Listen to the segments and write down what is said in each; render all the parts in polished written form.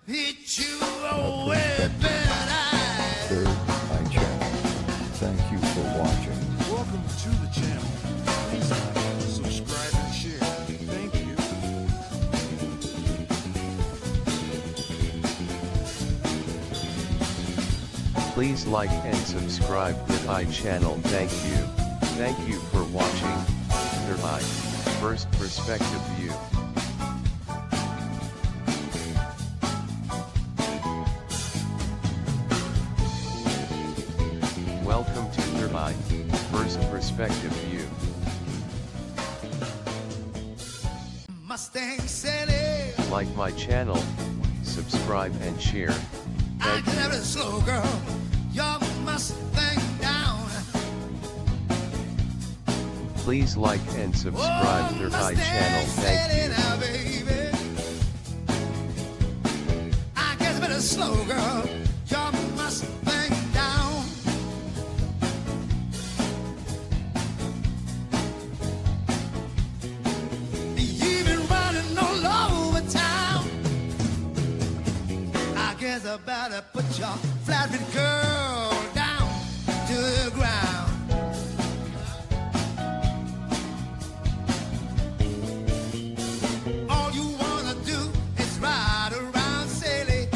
hit you away better. Third Eye Channel. Thank you for watching. Welcome to the channel. Please like, subscribe, and share. Thank you. Please like and subscribe Third Eye Channel. Thank you. Thank you for watching. Third Eye. First Perspective View. Welcome to Third Eye. First Perspective View. Mustang City. Like my channel, subscribe and share. I Thank can you. have a slow girl. Your Mustang down. Please like and subscribe Oh, Third Eye Mustang Channel. Thank City you. now, baby. I guess better slow girl. Your Mustang down. You've been running all over town. I guess I better put your flat-feet girl down to the ground. All you wanna do is ride around silly.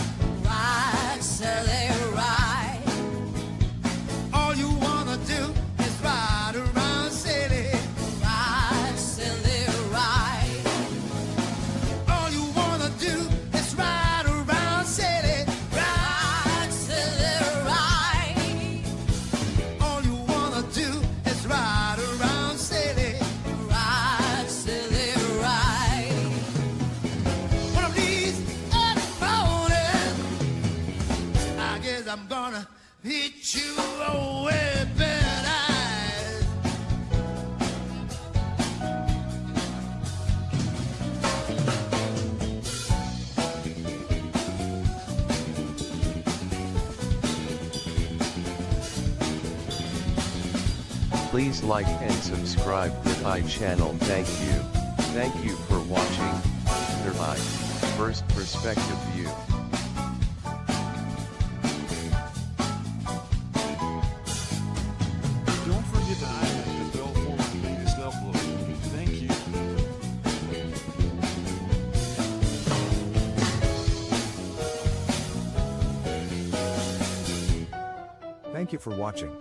Ride, silly, ride. All you wanna do is ride around silly. Ride, silly, ride. All you wanna do is ride around silly. Ride, silly, ride. All you wanna do is ride around silly. Ride, silly, ride. One of these early mornings, I guess I'm gonna hit you away better. Please like and subscribe Third Eye Channel. Thank you. Thank you for watching. Third Eye. First Perspective View. Don't forget to highlight the bell for my latest upload. Thank you. Thank you for watching.